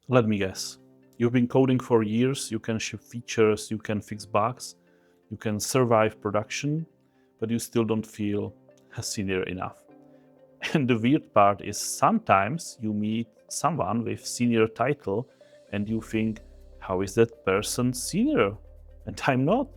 Let me guess. You've been coding for years, you can ship features, you can fix bugs, you can survive production, but you still don't feel senior enough. And the weird part is sometimes you meet someone with senior title and you think, how is that person senior? And I'm not.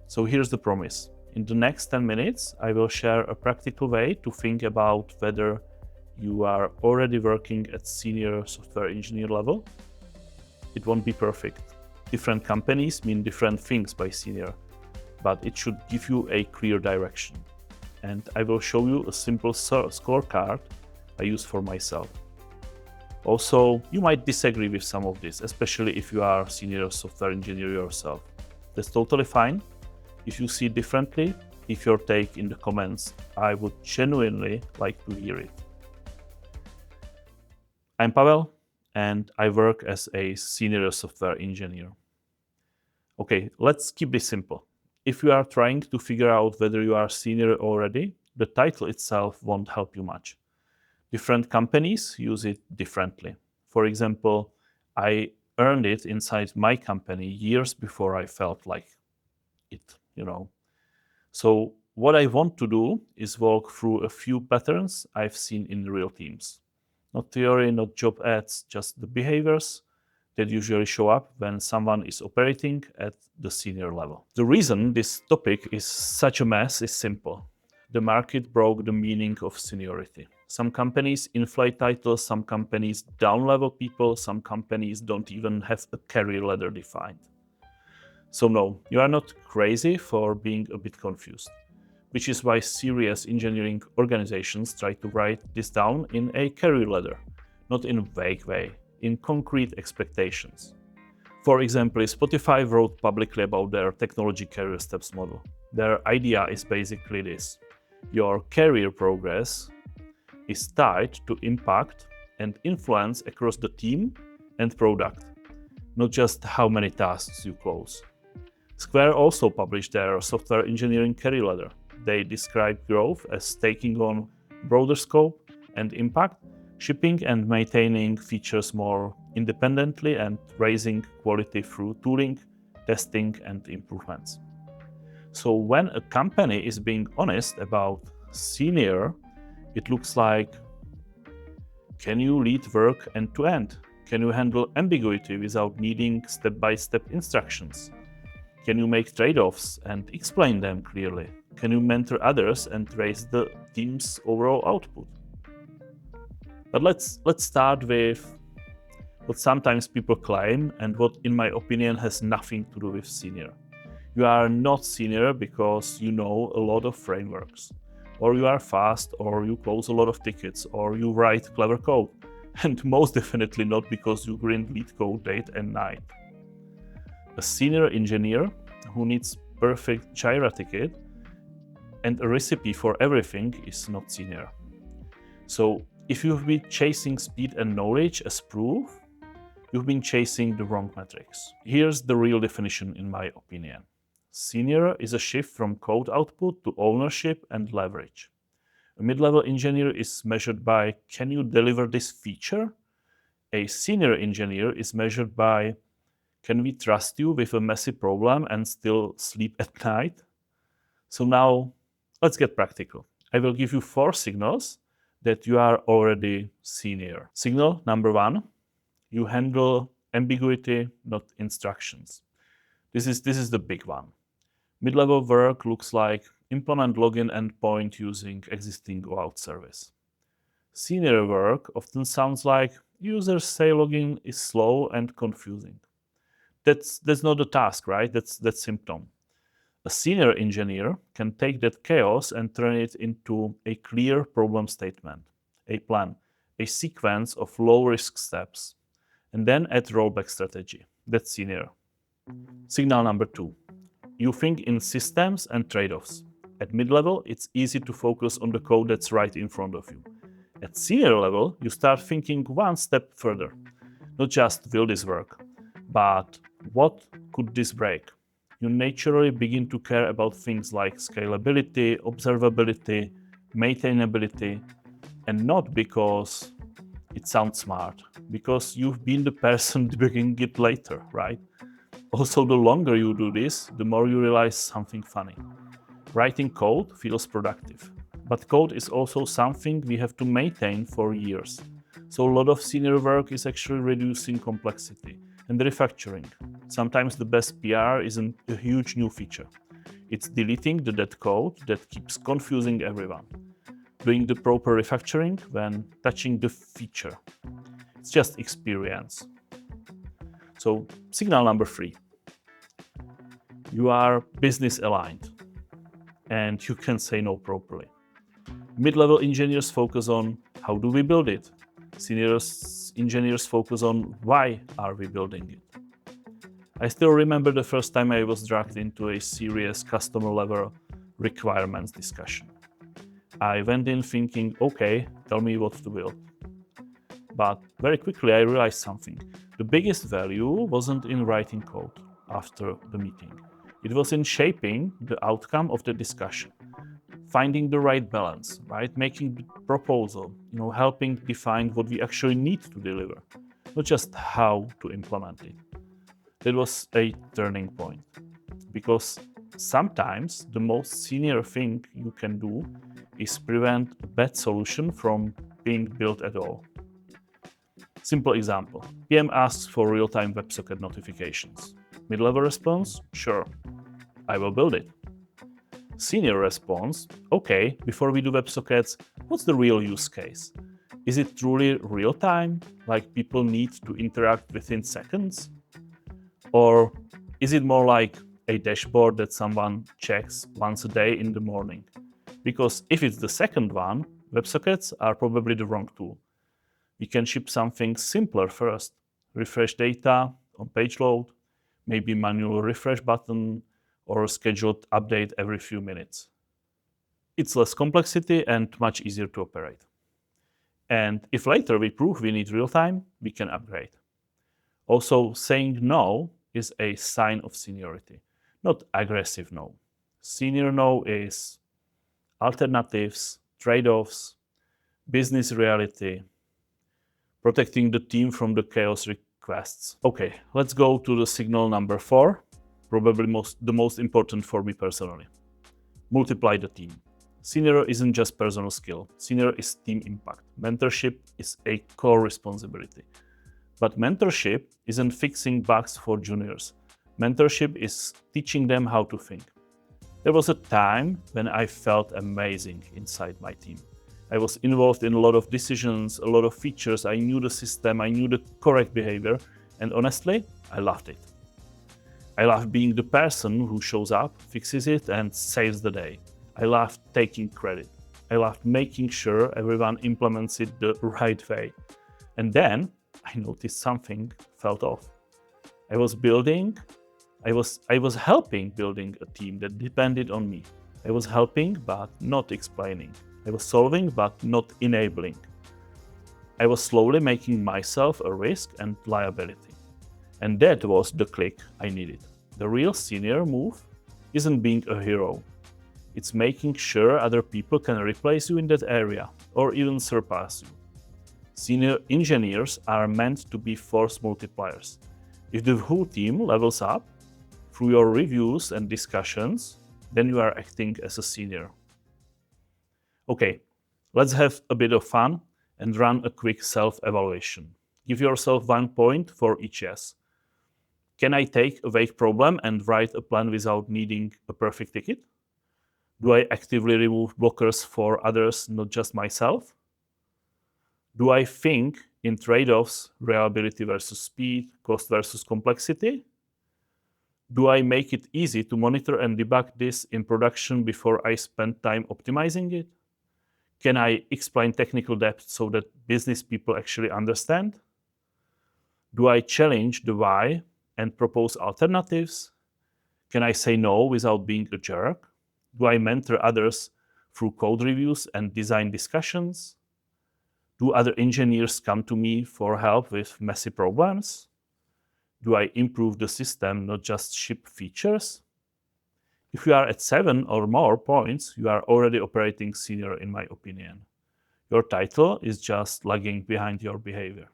So here's the promise. In the next 10 minutes, I will share a practical way to think about whether you are already working at senior software engineer level. It won't be perfect. Different companies mean different things by senior, but it should give you a clear direction. And I will show you a simple scorecard I use for myself. Also, you might disagree with some of this, especially if you are senior software engineer yourself. That's totally fine. If you see differently, leave your take in the comments. I would genuinely like to hear it. I'm Pavel, and I work as a senior software engineer. Okay, let's keep this simple. If you are trying to figure out whether you are senior already, the title itself won't help you much. Different companies use it differently. For example, I earned it inside my company years before I felt like it, So what I want to do is walk through a few patterns I've seen in real teams. Not theory, not job ads, just the behaviors that usually show up when someone is operating at the senior level. The reason this topic is such a mess is simple. The market broke the meaning of seniority. Some companies inflate titles, some companies down-level people, some companies don't even have a career ladder defined. So no, you are not crazy for being a bit confused, which is why serious engineering organizations try to write this down in a career ladder, not in a vague way, in concrete expectations. For example, Spotify wrote publicly about their technology career steps model. Their idea is basically this. Your career progress is tied to impact and influence across the team and product, not just how many tasks you close. Square also published their software engineering career ladder. They describe growth as taking on broader scope and impact, shipping and maintaining features more independently, and raising quality through tooling, testing, and improvements. So when a company is being honest about senior, it looks like, can you lead work end to end? Can you handle ambiguity without needing step-by-step instructions? Can you make trade-offs and explain them clearly? Can you mentor others and raise the team's overall output? But let's start with what sometimes people claim and what, in my opinion, has nothing to do with senior. You are not senior because you know a lot of frameworks, or you are fast, or you close a lot of tickets, or you write clever code, and most definitely not because you grind lead code day and night. A senior engineer who needs perfect Jira ticket and a recipe for everything is not senior. So if you've been chasing speed and knowledge as proof, you've been chasing the wrong metrics. Here's the real definition in my opinion. Senior is a shift from code output to ownership and leverage. A mid-level engineer is measured by, can you deliver this feature? A senior engineer is measured by, can we trust you with a messy problem and still sleep at night? So now, let's get practical. I will give you 4 signals that you are already senior. Signal number 1, you handle ambiguity, not instructions. This is the big one. Mid-level work looks like implement login endpoint using existing OAuth service. Senior work often sounds like users say login is slow and confusing. That's not the task, right? That's symptom. A senior engineer can take that chaos and turn it into a clear problem statement, a plan, a sequence of low-risk steps, and then add rollback strategy. That's senior. Signal number 2. You think in systems and trade-offs. At mid-level, it's easy to focus on the code that's right in front of you. At senior level, you start thinking one step further. Not just will this work, but what could this break? You naturally begin to care about things like scalability, observability, maintainability, and not because It sounds smart because you've been the person debugging it later, right? Also, the longer you do this, the more you realize something funny. Writing code feels productive, but code is also something we have to maintain for years. So a lot of senior work is actually reducing complexity and refactoring. Sometimes the best PR isn't a huge new feature. It's deleting the dead code that keeps confusing everyone. Doing the proper refactoring when touching the feature. It's just experience. So, signal number 3. You are business aligned and you can say no properly. Mid-level engineers focus on how do we build it. Senior engineers focus on why are we building it. I still remember the first time I was dragged into a serious customer level requirements discussion. I went in thinking, okay, tell me what to build. But very quickly I realized something. The biggest value wasn't in writing code after the meeting. It was in shaping the outcome of the discussion, finding the right balance, right? Making the proposal, helping define what we actually need to deliver, not just how to implement it. That was a turning point because sometimes the most senior thing you can do is prevent a bad solution from being built at all. Simple example. PM asks for real-time WebSocket notifications. Mid-level response, sure, I will build it. Senior response, okay, before we do WebSockets, what's the real use case? Is it truly real-time, like people need to interact within seconds? Or is it more like a dashboard that someone checks once a day in the morning? Because if it's the second one, WebSockets are probably the wrong tool. We can ship something simpler first. Refresh data on page load, maybe manual refresh button, or scheduled update every few minutes. It's less complexity and much easier to operate. And if later we prove we need real time, we can upgrade. Also, saying no is a sign of seniority, not aggressive no. Senior no is alternatives, trade-offs, business reality, protecting the team from the chaos requests. Okay, let's go to the signal number 4, probably the most important for me personally. Multiply the team. Senior isn't just personal skill. Senior is team impact. Mentorship is a core responsibility. But mentorship isn't fixing bugs for juniors. Mentorship is teaching them how to think. There was a time when I felt amazing inside my team. I was involved in a lot of decisions, a lot of features. I knew the system, I knew the correct behavior, and honestly, I loved it. I loved being the person who shows up, fixes it, and saves the day. I loved taking credit. I loved making sure everyone implements it the right way. And then I noticed something felt off. I was helping building a team that depended on me. I was helping but not explaining. I was solving but not enabling. I was slowly making myself a risk and liability. And that was the click I needed. The real senior move isn't being a hero. It's making sure other people can replace you in that area or even surpass you. Senior engineers are meant to be force multipliers. If the whole team levels up through your reviews and discussions, then you are acting as a senior. Okay, let's have a bit of fun and run a quick self-evaluation. Give yourself 1 point for each yes. Can I take a vague problem and write a plan without needing a perfect ticket? Do I actively remove blockers for others, not just myself? Do I think in trade-offs, reliability versus speed, cost versus complexity? Do I make it easy to monitor and debug this in production before I spend time optimizing it? Can I explain technical depth so that business people actually understand? Do I challenge the why and propose alternatives? Can I say no without being a jerk? Do I mentor others through code reviews and design discussions? Do other engineers come to me for help with messy problems? Do I improve the system, not just ship features? If you are at 7 or more points, you are already operating senior, in my opinion. Your title is just lagging behind your behavior.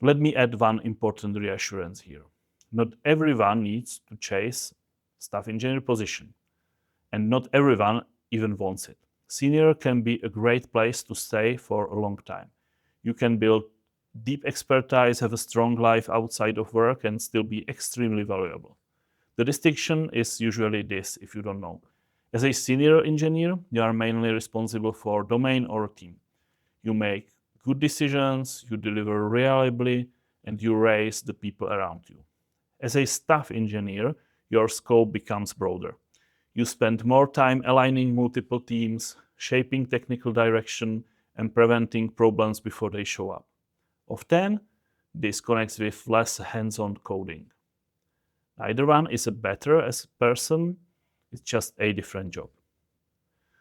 Let me add one important reassurance here. Not everyone needs to chase staff engineer position, and not everyone even wants it. Senior can be a great place to stay for a long time. You can build deep expertise, have a strong life outside of work, and still be extremely valuable. The distinction is usually this, if you don't know. As a senior engineer, you are mainly responsible for domain or team. You make good decisions, you deliver reliably, and you raise the people around you. As a staff engineer, your scope becomes broader. You spend more time aligning multiple teams, shaping technical direction, and preventing problems before they show up. Often, this connects with less hands-on coding. Neither one is a better as a person, it's just a different job.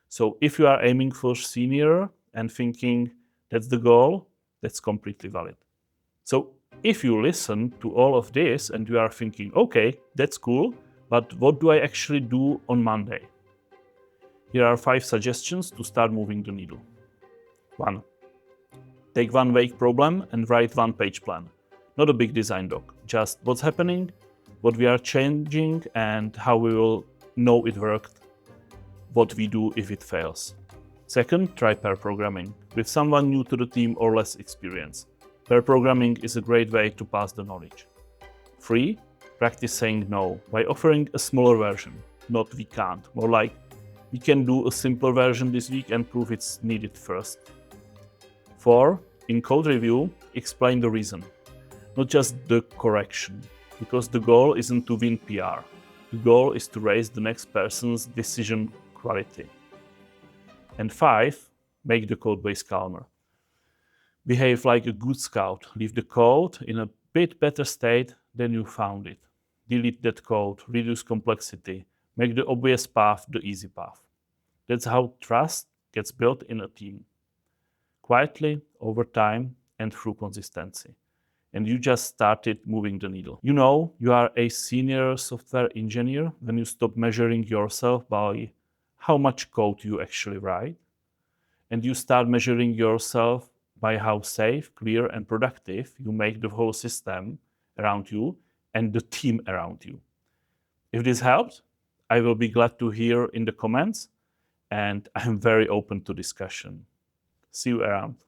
So if you are aiming for senior and thinking that's the goal, that's completely valid. So if you listen to all of this and you are thinking, okay, that's cool, but what do I actually do on Monday? Here are 5 suggestions to start moving the needle. 1. Take one vague problem and write one page plan. Not a big design doc, just what's happening, what we are changing, and how we will know it worked, what we do if it fails. Second, try pair programming with someone new to the team or less experienced. Pair programming is a great way to pass the knowledge. 3. Practice saying no by offering a smaller version. Not we can't, more like we can do a simpler version this week and prove it's needed first. 4. In code review, explain the reason, not just the correction, because the goal isn't to win PR. The goal is to raise the next person's decision quality. And 5, make the code base calmer. Behave like a good scout. Leave the code in a bit better state than you found it. Delete that code, reduce complexity, make the obvious path the easy path. That's how trust gets built in a team. Quietly, over time, and through consistency. And you just started moving the needle. You know you are a senior software engineer when you stop measuring yourself by how much code you actually write, and you start measuring yourself by how safe, clear, and productive you make the whole system around you and the team around you. If this helps, I will be glad to hear in the comments, and I'm very open to discussion. See you around.